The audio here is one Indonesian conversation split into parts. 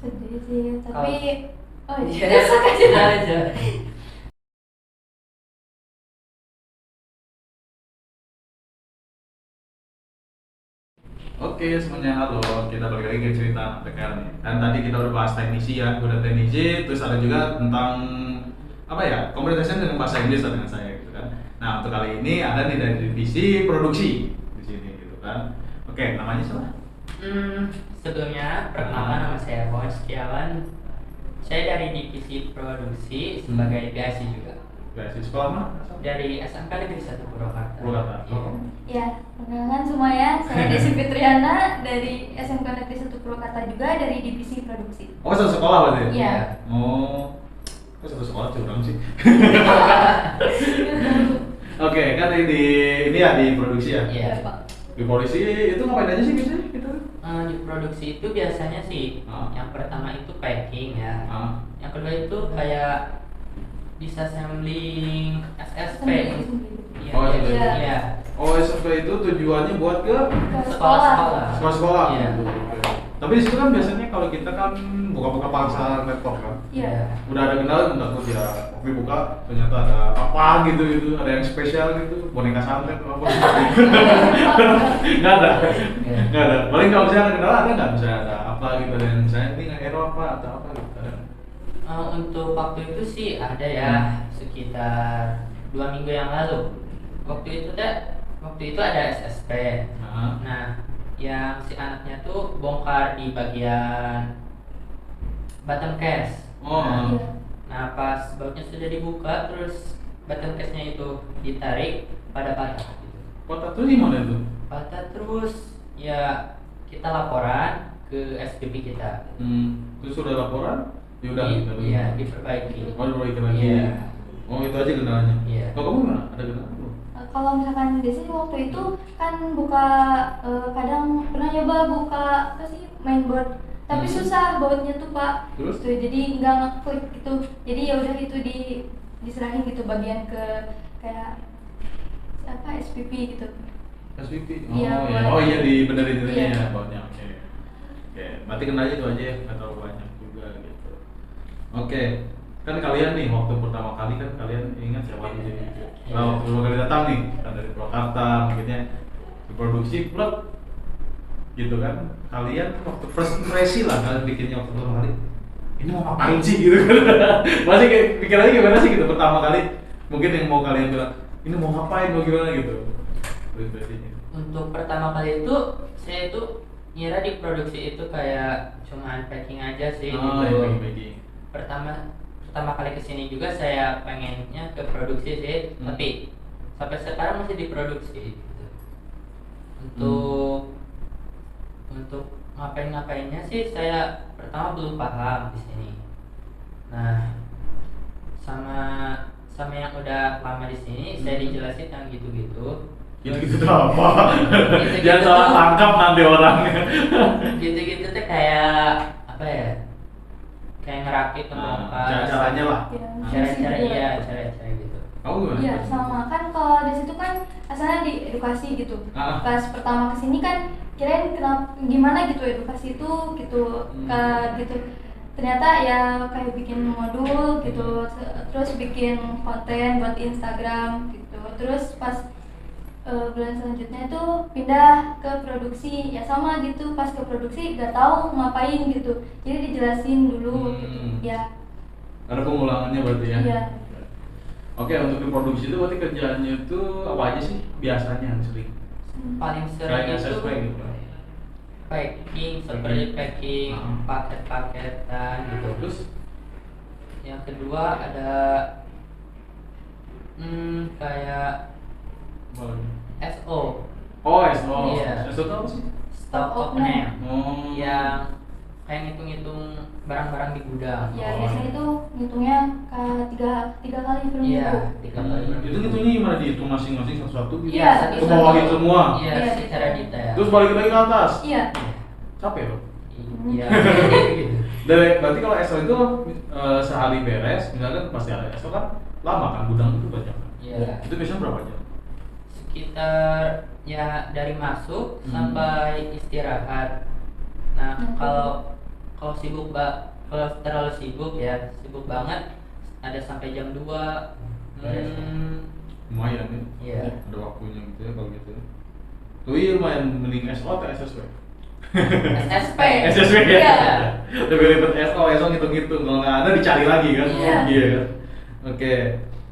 sedih sih, tapi oh Iya, iya, sok aja. aja. Oke, semuanya halo. Kita balik lagi ke cerita PKL nih. Dan tadi kita udah bahas teknisi ya, udah teknisi, terus ada juga tentang apa ya, communication dengan bahasa Inggris lah dengan saya gitu kan. Nah, untuk kali ini ada nih dari divisi produksi di sini gitu kan. Oke, namanya siapa? Sebelumnya perkenalkan nama saya Boy Setiawan. Saya dari divisi produksi sebagai BIC juga. Dari sekolah mana? Dari SMK Negeri 1 Purwakarta. Purwakarta. Iya. Ya, perkenalkan semuanya, saya Desi Fitriana dari SMK Negeri 1 Purwakarta juga dari divisi produksi. Oh, satu sekolah berarti? Iya. Oh, kok satu sekolah curang sih? Oke, kan ini ya di produksi ya? Iya. Pak. Di produksi itu ngapain aja sih biasanya gitu? Di produksi itu biasanya sih Ah. yang pertama itu packing ya. Ah. Yang kedua itu kayak disassembling SSP. Iya, Oh, iya. iya. Iya. Oh, SMP itu tujuannya buat ke Ke Sekolah-sekolah. sekolah-sekolah. Iya. Gitu. Oke. Tapi di situ kan biasanya kalau kita kan buka-buka pasar laptop kan. Iya. Udah ada kendala nggak takut ya? Oke buka ternyata ada apa gitu, ada yang spesial gitu, boneka santet atau apa? Nggak ada. Iya. Nggak ada. Paling kalau misalnya ada kendala ada nggak? Misalnya ada apa gitu dan misalnya ini nggak error apa atau apa gitu ada. Untuk waktu itu sih ada ya sekitar 2 minggu yang lalu. Waktu itu ada SSP. Nah. Nah, yang si anaknya tuh bongkar di bagian bottom case. Oh. Iya. Nah, pas bautnya sudah dibuka, terus bottom case-nya itu ditarik pada patah. Gitu. Kota tuh di mana itu? Patah terus ya kita laporan ke SPP kita. Terus sudah laporan? Ya udah gitu. Iya, diperbaiki. Oh, diperbaiki lagi. Iya. Oh, itu aja kendalanya. Iya. Kalau kamu gimana? Ada kendala belum? Kalau misalkan di sini waktu itu kan buka kadang pernah nyoba buka apa sih mainboard, tapi susah bautnya tuh Pak. Terus? Tuh, jadi nggak ngeklik gitu. Jadi ya udah itu diserahin gitu bagian ke kayak apa SPP gitu. SPP. Oh Iya, iya. buat- Oh iya di benerin itu Iya. ya bautnya. Oke. Oke, berarti kendalanya itu aja ya, nggak terlalu banyak juga gitu. Oke. Kan kalian nih waktu pertama kali kan kalian ingat sewa di sini. Iya. Nah, waktu pertama kali datang nih, kan dari Purwakarta, maksudnya diproduksi plek gitu kan. Kalian waktu first impression lah kalian bikinnya waktu pertama kali. Ini mau ngapain sih gitu kan? Masih kayak pikirannya gimana sih gitu pertama kali? Mungkin yang mau kalian bilang, ini mau ngapain, mau gimana gitu. Impresinya. Untuk pertama kali itu saya itu ngira di produksi itu kayak cuman packing aja sih Oh gitu. iya, baking. Pertama kali kesini juga saya pengennya ke produksi sih, tapi sampai sekarang masih diproduksi. Gitu. Untuk ngapainnya sih saya pertama belum paham di sini. Nah, sama yang udah lama di sini saya dijelasin yang gitu-gitu. Gitu-gitu tuh apa? Gitu-gitu Jangan salah tuh. tangkap nanti orangnya. Gitu-gitu tuh kayak apa ya? Kayak ngerakit ngebongkar. Caranya lah. Ya, Cara-cara juga. iya, cara-cara gitu. Kamu gimana? Iya sama kan kalau di situ kan asalnya di edukasi gitu. Ah. Pas pertama kesini kan kirain kenapa gimana gitu edukasi itu gitu gitu. Ternyata ya kayak bikin modul gitu, terus bikin konten buat Instagram gitu. Terus pas bulan selanjutnya itu pindah ke produksi ya sama gitu, pas ke produksi gak tahu ngapain gitu, jadi dijelasin dulu gitu ya. Ada pengulangannya berarti ya? Iya. Oke, untuk di produksi itu berarti kerjaannya itu apa aja sih biasanya yang sering? Paling sering Kayak itu SSP gitu. packing, seperti packing, paket-paketan gitu. Terus? Yang kedua ada kayak SO, Oh, SO. Iya. SO itu apa sih? stock of name, Oh. yang kayak ngitung-ngitung barang-barang di gudang. Ya biasanya itu ngitungnya tiga kali per minggu. Iya, 3 kali. Itu ngitungnya gimana dihitung masing-masing satu-satu gitu? Iya, Ke bawah gitu semua? Iya, Iya. secara detail. Terus balik lagi ke atas? Iya. Capek loh. Iya, gitu. Berarti kalau SO itu sehari beres, misalkan pasti ada SO kan lama kan gudang itu banyak kan? Iya. Itu biasanya berapa jam? Sekitar ya dari masuk sampai istirahat. Nah, kalau kalau kalau terlalu sibuk ya, sibuk banget ada sampai jam 2. Lumayan ya. Iya. Ada waktunya gitu ya kalau gitu. Tuh iya lumayan mending SO atau SSW? SSP. SSW ya. Iya. Lebih ribet SO ngitung-ngitung, kalau nggak ada dicari lagi kan. Iya. Kan. Oke.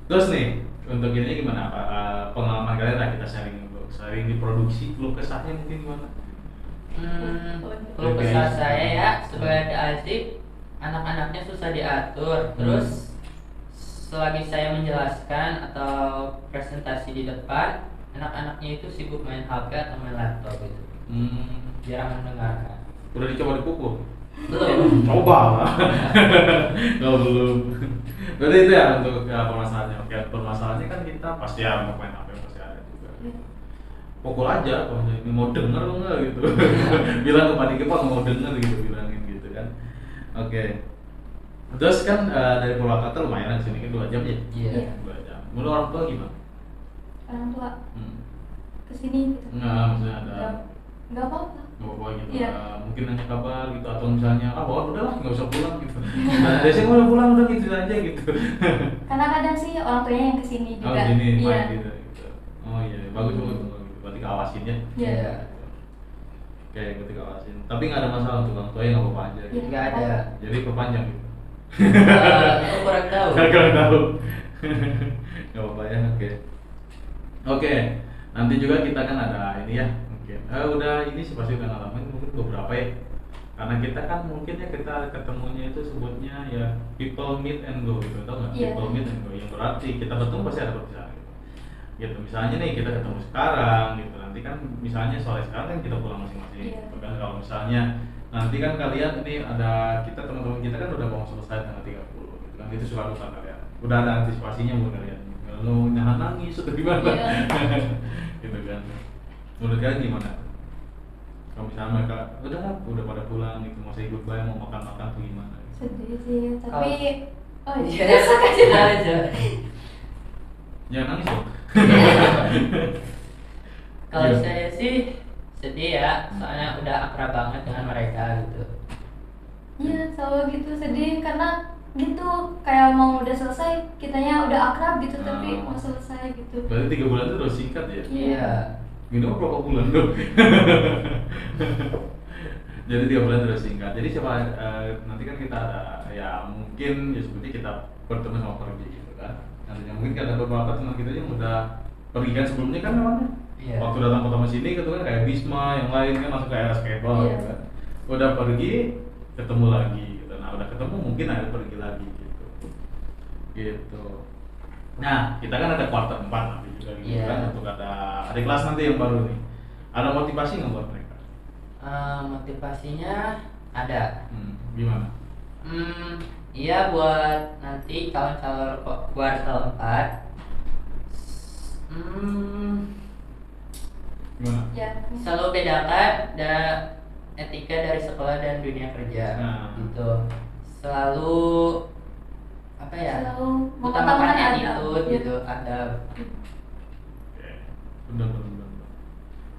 Terus nih untuk ini gimana? Pengalaman kalian lah kita sharing di produksi, keluh kesahnya mungkin gimana? Keluh kesah saya ya sebagai asik, anak-anaknya susah diatur. Terus selagi saya menjelaskan atau presentasi di depan, anak-anaknya itu sibuk main HP atau main laptop gitu. Jarang mendengarkan. Udah dicoba dipukul? Belum. Coba lah. Nggak belum. Berarti itu ya untuk permasalahannya. Oke, permasalahannya kan kita pasti ya untuk main HP pasti ada juga. Pukul aja kalau ini mau denger nggak gitu. Bilang kepada kita mau denger gitu, bilangin gitu kan. Oke. Terus kan dari Purwakarta lumayan sini kan 2 jam ya? Iya. 2 jam. Menurut orang tua gimana? Orang tua kesini gitu. Nggak, maksudnya ada Nggak apa-apa. bawa gitu. Iya. Mungkin nanya kabar gitu atau misalnya udahlah nggak usah pulang gitu. Nah, biasanya udah pulang udah gitu aja gitu. Karena kadang sih orang tuanya yang kesini Oh juga. gini Iya. main gitu. Oh iya bagus gitu. Berarti kawasin ya. Iya. Oke, berarti kawasin. Tapi nggak ada masalah untuk orang tua nggak apa-apa aja. Gitu. Nggak ada. Jadi perpanjang gitu. Aku kurang tahu. Kurang tahu. Nggak apa-apa ya. Oke. Nanti juga kita kan ada ini ya. Udah ini sih pasti udah ngalamin mungkin beberapa ya, karena kita kan mungkin ya kita ketemunya itu sebutnya ya people meet and go gitu, tau nggak? Yeah. People meet and go yang berarti kita bertemu pasti ada perpisahan gitu. Misalnya nih kita ketemu sekarang gitu, nanti kan misalnya sore sekarang kan kita pulang masing-masing gitu kan. Kalau misalnya nanti kan kalian ini ada kita teman-teman kita kan udah mau selesai tanggal 30 gitu kan, itu suka lupa kalian udah ada antisipasinya buat kalian kalau nangis atau gimana gitu kan. Menurut kalian gimana? Kalau misalnya mereka udah pada pulang gitu, mau say goodbye, mau makan-makan tuh gimana? Sedih sih, tapi Iya. besok aja. Aja. Jangan nangis dong. Kalau Iya. saya sih sedih ya, soalnya udah akrab banget dengan mereka gitu. Iya, selalu gitu sedih karena gitu kayak mau udah selesai, kitanya udah akrab gitu tapi mau selesai gitu. Berarti 3 bulan itu udah singkat ya? Iya. Minum berapa bulan dong? Jadi 3 bulan udah singkat. Jadi siapa nanti kan kita ada ya mungkin ya seperti kita bertemu sama pergi gitu kan. Nantinya mungkin ada beberapa teman kita yang udah pergi kan sebelumnya kan namanya. Iya. Waktu datang pertama sini gitu kan kayak Bisma yang lain kan masuk ke era skateboard Iya. gitu kan. Udah pergi ketemu lagi gitu. Nah udah ketemu mungkin ada pergi lagi gitu. Nah kita kan ada kuarter 4 nanti juga gitu Iya. kan untuk ada adik kelas nanti yang baru nih. Ada motivasi nggak buat mereka? Motivasinya ada. Gimana? Iya buat nanti calon-calon kuartal 4. Gimana? Ya. Selalu bedakan etika dari sekolah dan dunia kerja. Nah. Gitu. Selalu apa ya? Selalu Utamakan mengutamakan attitude adab. gitu, adab. Oke, benar.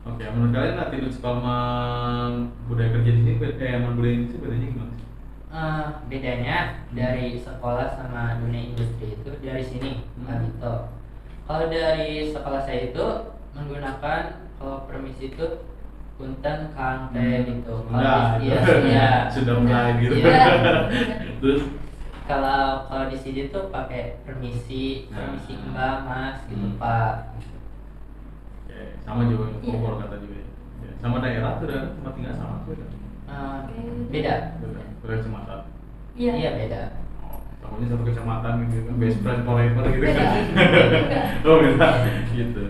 Oke, menurut kalian attitude sama budaya kerja di sini, sama budaya ini sih bedanya gimana sih? Bedanya dari sekolah sama dunia industri itu dari sini gitu. Kalau dari sekolah saya itu menggunakan kalau permisi itu punten kang teh gitu. Udah, Iya. sudah mulai gitu. Iya. Terus Kalau di sini tuh pakai permisi Mbak, Mas gitu Pak. Oke, sama juga Bogor kata juga ya. Sama daerah tuh dan tempat tinggal sama tuh kan? Beda. Beda kecamatan. Iya. Iya beda. Oh, tamunya satu kecamatan gitu kan, best friend forever gitu Beda. kan? Oh beda, gitu.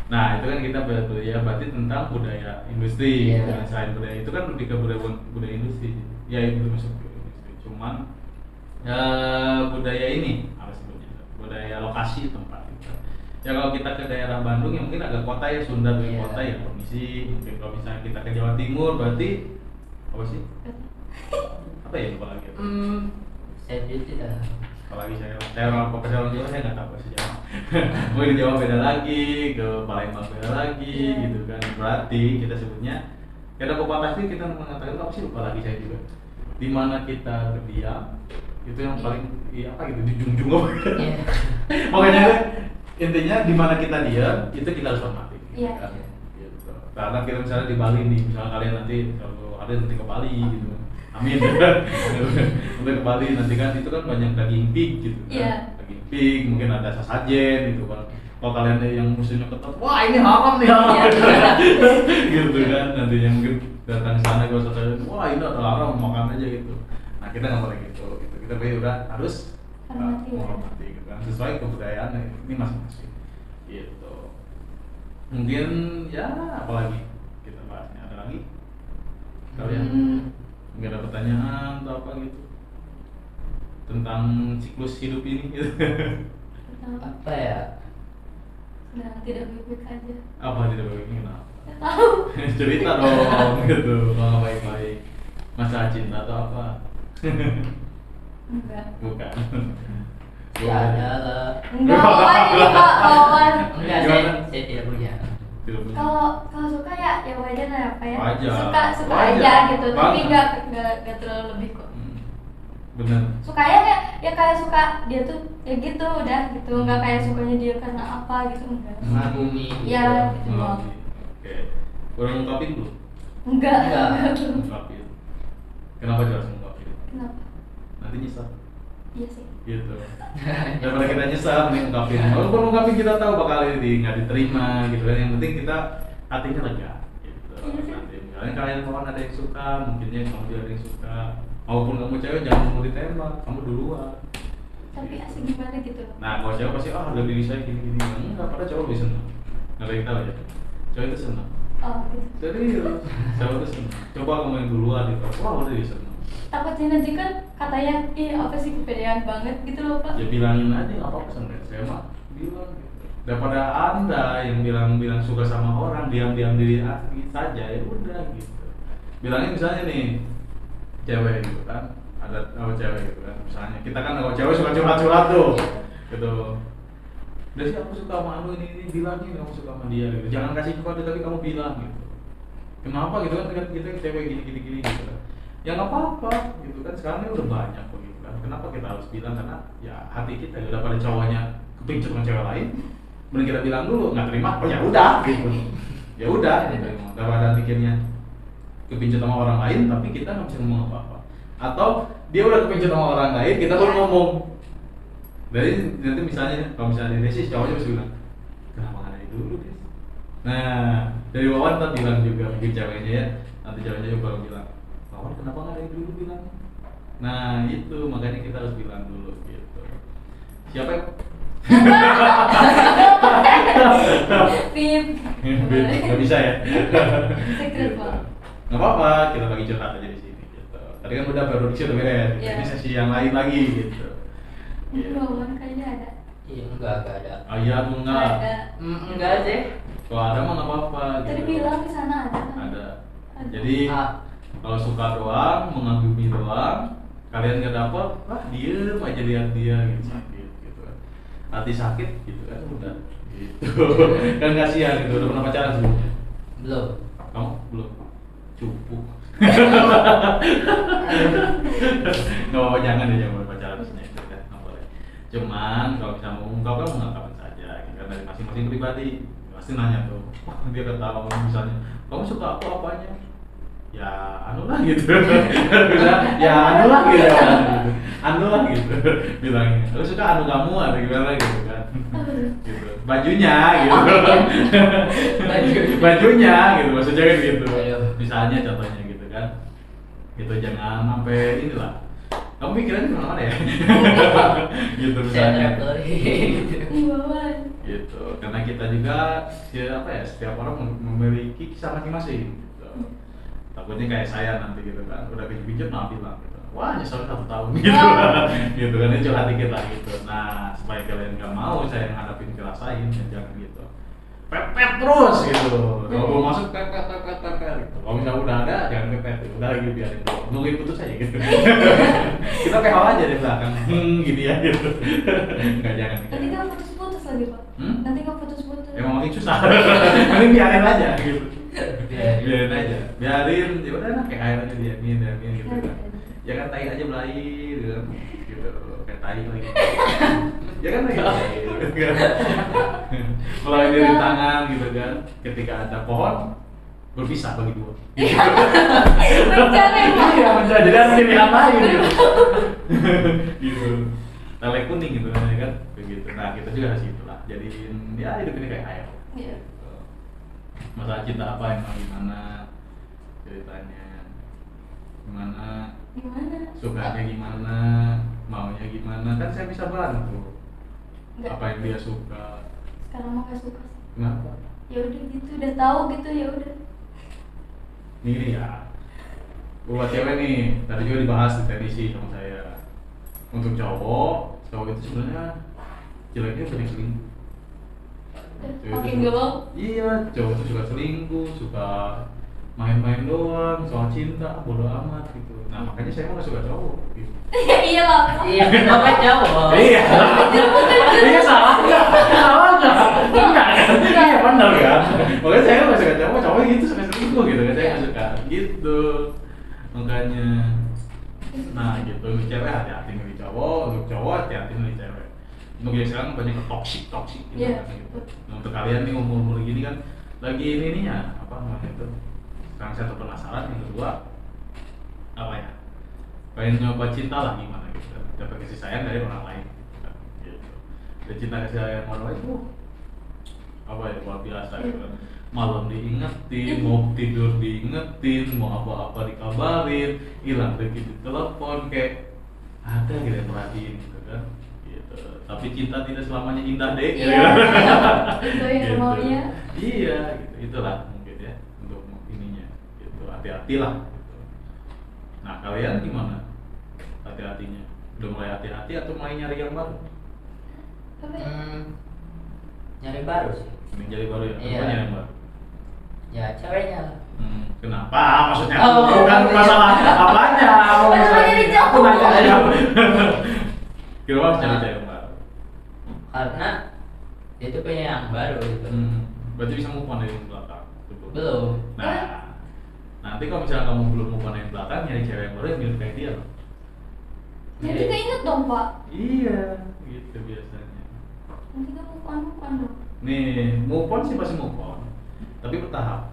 Nah itu kan kita ya berarti tentang budaya industri. Iya. Dan selain budaya itu kan lebih ke budaya industri. Ya itu masuk ke industri. Cuman budaya ini apa sebutnya? Budaya lokasi tempat. Ya kalau kita ke daerah Bandung ya mungkin agak kota ya, Sunda dari Iya. kota ya permisi. Mungkin kalau misalnya kita ke Jawa Timur berarti apa sih? Apa ya lupa lagi? Saya tidak. Apalagi saya orang profesional Jawa saya nggak tahu bahasa Jawa. Mungkin di Jawa beda lagi, ke Palembang beda lagi, Iya. gitu kan. Berarti kita sebutnya ada pepatah sih kita mengatakan apa sih lupa lagi saya juga. di mana kita berdiam itu yang paling apa gitu dijunjung apa Iya. pokoknya intinya di mana kita diam itu kita harus hormati. Iya. Kan? Gitu. Karena kita misalnya di Bali nih, misalnya kalian nanti kalau ada nanti ke Bali gitu, amin nanti ke Bali nanti kan itu kan banyak daging pig gitu kan, Iya. daging pig mungkin ada sasajen gitu kan. Kalau kalian yang musuhnya ketat, wah ini haram nih haram, gitu kan nantinya mungkin datang sana ke sasajen, wah ini ada haram makan aja gitu. Nah kita nggak boleh gitu, kita udah harus Hormati, ya. menghormati gitu kan sesuai kebudayaan ini masing-masing gitu. Mungkin ya apalagi kita bahasnya ada lagi kalian nggak ada pertanyaan atau apa gitu tentang siklus hidup ini gitu. Apa ya? Sedang tidak baik-baik aja. Apa tidak baik ini kenapa? Nggak tahu. Cerita dong gitu kalau nggak baik-baik masalah cinta atau apa? Enggak. Bukan. Ya ada lah. Enggak, Wawan, ini Pak, Wawan. Enggak, Gimana? saya tidak punya. Tidak punya. Kalau suka ya wajar lah apa ya. Wajar. Suka Wajar. aja gitu, tapi Banget. enggak terlalu lebih kok. Bener. Sukanya ya kayak suka dia tuh ya gitu udah gitu, enggak kayak sukanya dia karena apa gitu enggak. Mengagumi. Iya, gitu loh. Oke. Kurang ungkapin dulu. Enggak. Enggak. Ungkapin. Kenapa jelas ungkapin? Kenapa? Nanti nyesal. Iya sih. Gitu. Daripada kita nyesal nih ungkapin. Walaupun ungkapin kita tahu bakal nggak diterima gitu kan. Yang penting kita hatinya lega. Gitu. Nanti misalnya kalian kawan ada yang suka, mungkinnya kamu juga ada yang suka. Maupun kamu cewek jangan mau ditembak, kamu duluan. Tapi asik gimana gitu. Nah kalau cewek pasti harga diri saya gini-gini. Enggak, pada cowok lebih senang. Nggak ada yang tahu ya. Cewek itu senang. Oh gitu. Serius, cowok itu senang. Coba kamu yang duluan gitu. Wah udah dia senang. Takutnya nanti kan katanya apa sih kepedean banget gitu loh Pak. Ya bilangin aja nggak apa-apa sampai saya mah bilang gitu. Daripada anda yang bilang suka sama orang diam-diam diri saja ya udah gitu. Bilangin misalnya nih cewek gitu kan ada cewek gitu kan misalnya kita kan kalau cewek suka curhat-curhat tuh gitu. Udah sih aku suka sama anu ini bilangin kamu suka sama dia gitu. Jangan kasih kode tapi kamu bilang gitu. Kenapa gitu kan kita cewek gini gitu kan. Ya nggak apa-apa gitu kan sekarang ini udah banyak kok gitu kan. Kenapa kita harus bilang karena ya hati kita udah pada cowoknya kepincut sama cewek lain. Mending kita bilang dulu nggak terima, oh ya udah gitu. Ya udah gitu. Daripada pikirnya kepincut sama orang lain tapi kita nggak bisa ngomong apa-apa. Atau dia udah kepincut sama orang lain kita baru ngomong. Dari nanti misalnya kalau misalnya dia sih cowoknya bisa bilang kenapa nggak dari dulu guys. Nah dari Wawan tadi bilang juga mungkin ceweknya ya nanti ceweknya juga baru bilang Wawan kenapa nggak dari dulu bilang. Nah itu makanya kita harus bilang dulu gitu. Siapa yang Pip. nggak bisa ya? Secret, Pak. Nggak apa-apa kita lagi curhat aja di sini gitu. Tadi kan udah produksi udah beres. Iya. Ini sesi yang lain lagi gitu. Gitu. Wawan kayaknya ada. Iya, enggak ada. Oh iya tuh enggak. Ada. Enggak sih. Kalau ada mah nggak apa-apa. Tadi gitu. bilang di sana ada kan? Ada. Ada. Jadi kalau suka doang, mengagumi doang, kalian nggak dapet, wah diem aja lihat dia gitu sakit gitu kan. Hati sakit gitu kan udah gitu. Kan kasihan gitu. Udah pernah pacaran sebelumnya? Belum. Kamu belum? Cupu. Nggak apa-apa jangan deh jangan pacaran terus itu kan nggak boleh. Cuman kalau bisa mau mengungkapkan mengungkapkan saja. Gitu. Kan dari masing-masing pribadi pasti nanya tuh. Wah dia udah tahu misalnya kamu suka aku apanya? Ya anu lah gitu. Ya anu lah gitu. Anu lah gitu. Bilangnya. Lu suka anu kamu atau gimana gitu kan? Gitu. Bajunya gitu. Bajunya gitu maksudnya kan gitu. Misalnya contohnya gitu kan. Gitu jangan sampai inilah. Kamu pikirannya kemana-mana ya? Gitu misalnya. Wawan. Gitu. Karena kita juga apa ya setiap orang memiliki kisah masing-masing. Gitu. Takutnya kayak saya nanti gitu kan udah pijat nah bilang gitu wah nyesel 1 tahun gitu gitu kan itu hati kita gitu. Nah supaya kalian nggak mau saya ngadapin kerasain ya jangan gitu pepet terus gitu kalau belum masuk pepet gitu. Kalau misalnya udah ada jangan pepet gitu. Udah lagi biarin dulu nungguin putus aja gitu. Kita PH aja di belakang gini ya gitu. Nggak jangan Nanti nggak putus-putus lagi Pak. Nanti nggak putus-putus. emang makin susah. Mending biarin aja gitu. Biarin aja, biarin ya udah lah kayak air aja diamin gitu kan. ya kan tai aja belai gitu kan, gitu kayak tai lagi ya kan lagi gitu kan. Mulai dari tangan gitu kan, ketika ada pohon berpisah bagi dua gitu. Iya benar, jadi ada pilihan lain gitu gitu tele kuning gitu kan ya kan begitu. Nah kita juga harus itulah jadiin ya hidup ini kayak air. Iya. Masalah cinta apa emang gimana ceritanya, gimana sukanya gimana, maunya gimana, kan saya bisa bantu. Enggak. Apa yang dia suka. Sekarang mah gak suka sih. Kenapa? Ya udah gitu, udah tahu gitu ya udah. Nih ya, buat cewek nih, tadi juga dibahas di teknisi sama saya. Untuk cowok itu sebenarnya jeleknya sering selingkuh. Makin gak mau. Iya, cowok itu suka selingkuh, suka main-main doang, soal cinta, bodo amat gitu. Nah makanya saya mah gak suka cowok gitu. Iya lah. Iya, kenapa cowok? Iya. Iya salah enggak? Salah enggak? Enggak. Iya benar kan? Makanya saya nggak suka cowok, cowok gitu suka selingkuh gitu kan, saya nggak suka gitu. Makanya, nah gitu, untuk cewek hati-hati milih cowok, untuk cowok hati-hati milih cewek. Untuk yang sekarang banyak toxic gitu Iya. kan gitu. Nah, untuk kalian nih umur gini kan, lagi ini ya apa namanya itu? Sekarang saya tuh penasaran yang kedua apa ya? Pengen nyoba cinta lah gimana gitu, dapat kasih sayang dari orang lain gitu. Dan cinta kasih sayang orang lain tuh apa ya luar biasa gitu kan. Malam diingetin, mau tidur diingetin, mau apa-apa dikabarin, hilang begitu telepon kayak ada gitu yang perhatiin gitu kan gitu. Tapi cinta tidak selamanya indah deh gitu. Iya. Itu yang maunya. Iya gitu, itulah mungkin ya untuk ininya gitu, hati-hatilah gitu. Nah kalian gimana hati-hatinya? Udah mulai hati-hati atau mulai nyari yang baru? Apa ya? Nyari baru sih. Ini jadi baru ya? Iya. Apa nyari yang baru? Ya ceweknya lah. Kenapa? Maksudnya Oh, bukan iya. masalah apanya? Masalah nyari cowok. Kenapa cari cewek yang baru? Karena dia tuh punya yang baru gitu. Berarti bisa move on dari yang belakang? Belum. Nah, nanti kalau misalnya kamu belum move on dari yang belakang, nyari cewek yang baru yang mirip kayak dia loh. Nanti keinget dong Pak. Iya, gitu biasanya. Nanti kan move on dong. Nih, move on sih pasti move on, tapi bertahap.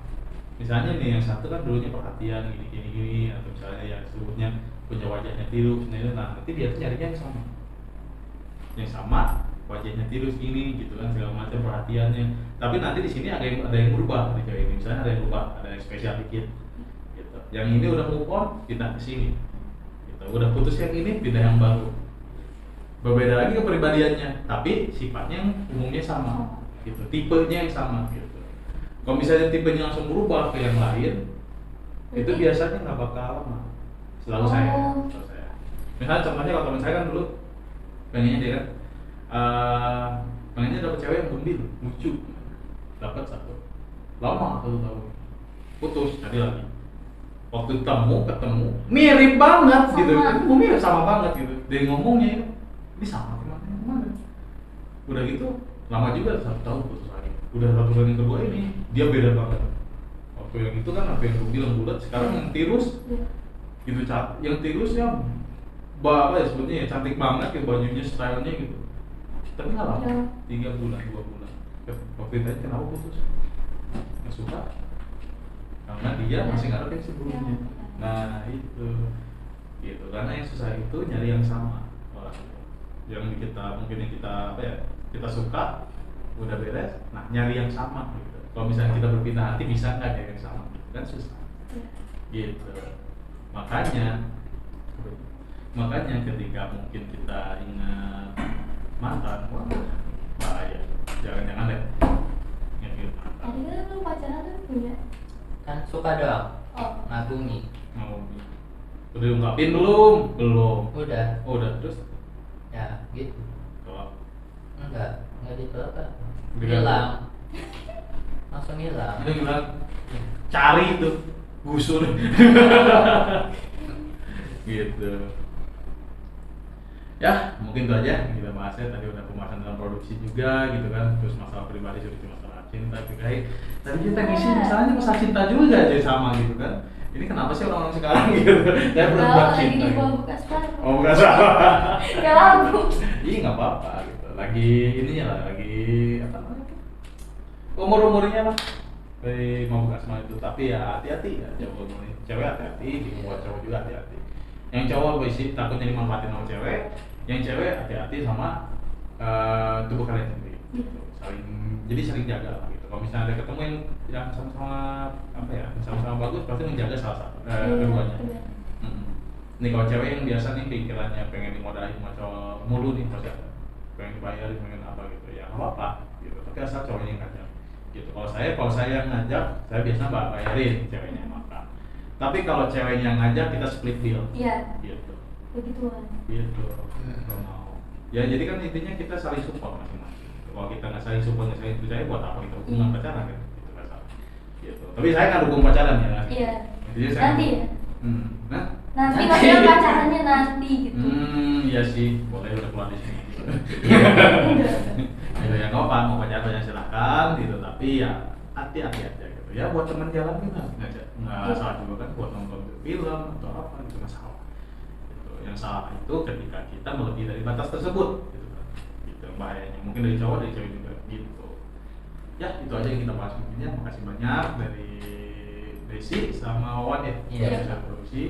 Misalnya nih yang satu kan dulunya perhatian gini, atau misalnya yang sebutnya punya wajahnya tirus, nah nanti dia tuh nyarinya yang sama, wajahnya tirus gini gitu kan segala macam perhatiannya. Tapi nanti di sini ada yang berubah nih cewek ini, misalnya ada yang berubah, ada yang spesial dikit. Gitu. Yang ini udah move on, pindah ke sini. Gitu. Udah putus yang ini, pindah yang baru. Berbeda lagi kepribadiannya, tapi sifatnya yang umumnya sama. Gitu, tipenya yang sama gitu. Kalau misalnya tipenya langsung berubah ke yang lain, itu biasanya nggak bakal lama. Selalu saya. Misalnya contohnya kalau teman saya kan dulu pengennya dia kan, pengennya dapat cewek yang gembir, lucu, dapat satu, lama 1 tahun, putus, cari lagi. Waktu ketemu, mirip banget Sama. gitu, mirip sama banget gitu. Dari ngomongnya ini sama kemana? Udah gitu lama juga 1 tahun putus lagi. Udah 1 tahun yang kedua ini dia beda banget. Waktu yang itu kan apa yang gue bilang bulat, sekarang yang tirus gitu, yang tirusnya apa ya sebutnya ya, cantik banget ya bajunya, stylenya gitu. Tapi nggak lama, 3 bulan 2 bulan. Waktu itu kenapa putus? Nggak suka karena dia masih ngarep yang sebelumnya. Nah itu gitu, karena yang susah itu nyari yang sama orangnya, yang kita mungkin yang kita apa ya, kita suka udah beres, nah nyari yang sama gitu. Kalau misalnya kita berpindah hati bisa nggak nyari yang sama gitu kan susah gitu. Makanya ketika mungkin kita ingat mantan, wah bahaya, jangan deh ingat mantan. Tadi kan lu pacaran tuh punya. Kan suka doang. Oh. Ngagumi. Mau udah diungkapin belum? Udah. Oh, udah terus Ya gitu. kalau Enggak ditolak kan. Bilang. Hilang. Langsung hilang. ada yang bilang cari itu gusur gitu ya. Mungkin itu aja yang kita bahasnya. Tadi udah pembahasan dalam produksi juga gitu kan, terus masalah pribadi, sudah masalah cinta juga. Tadi kita ngisi misalnya masalah cinta juga aja sama gitu kan. ini kenapa sih orang-orang sekarang gitu? Saya Tahu berat lagi cinta. di Gitu. bawah bekas parfum. Oh nggak salah. Ya lagu. Iya nggak apa-apa gitu. Lagi ininya lah, lagi apa namanya? Umur-umurnya lah. Dari mau buka semua itu, tapi ya hati-hati ya cowok ini. Cewek hati-hati, buat cowok juga hati-hati. Yang cowok basic takutnya dimanfaatin sama cewek, yang cewek hati-hati sama tubuh kalian sendiri. Gitu. Jadi saling jaga lah gitu. Kalau misalnya ada ketemu yang sama-sama apa ya, sama-sama bagus, pasti menjaga salah satu keduanya. Nih kalau cewek yang biasa nih pikirannya pengen dimodalin sama cowok mulu nih pasti ada, pengen dibayarin, pengen apa gitu ya nggak apa-apa gitu. Tapi asal cowoknya yang ngajak gitu. Kalau saya yang ngajak, saya biasa bayarin ceweknya makan. Tapi kalau ceweknya yang ngajak kita split bill. Iya. Gitu. Begituan. Gitu. Kalau mau. Ya jadi kan intinya kita saling support masing-masing. Kalau kita nggak saling support, nggak saling percaya, buat apa kita hubungan pacaran kan? Gitu nggak salah. Gitu. Tapi saya nggak dukung pacaran ya. Iya. Intinya saya. Nanti ya. Nah. Nanti maksudnya pacarannya nanti gitu. Iya sih, boleh udah keluar di sini. Gitu. Gitu ya nggak apa, mau pacaran ya silahkan gitu. Tapi ya hati-hati aja gitu. Ya buat teman jalan kita nggak salah juga kan buat nonton film atau apa gitu nggak salah. Gitu. Yang salah itu ketika kita melebihi dari batas tersebut. Gitu kan. Gitu bahayanya. Mungkin dari cowok dari cewek juga gitu. Ya itu aja yang kita bahas mungkinnya. Makasih banyak dari Desi sama Wawan ya. Iya. Bisa produksi.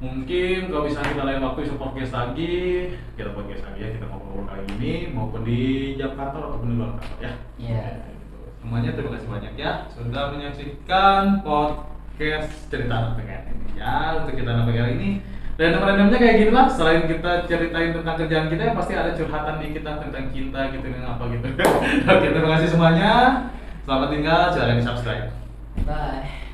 Mungkin kalau bisa kita lain waktu bisa podcast lagi, kita podcast lagi ya, kita ngobrol kali ini maupun di jam kantor ataupun di luar kantor ya. Iya. Gitu. Semuanya terima kasih banyak ya sudah menyaksikan podcast cerita anak PKN ini ya. Untuk kita anak PKN ini random-randomnya kayak gini lah. Selain kita ceritain tentang kerjaan kita, pasti ada curhatan di kita tentang cinta gitu dengan apa gitu. Oke, terima kasih semuanya. Selamat tinggal, silahkan di subscribe. Bye.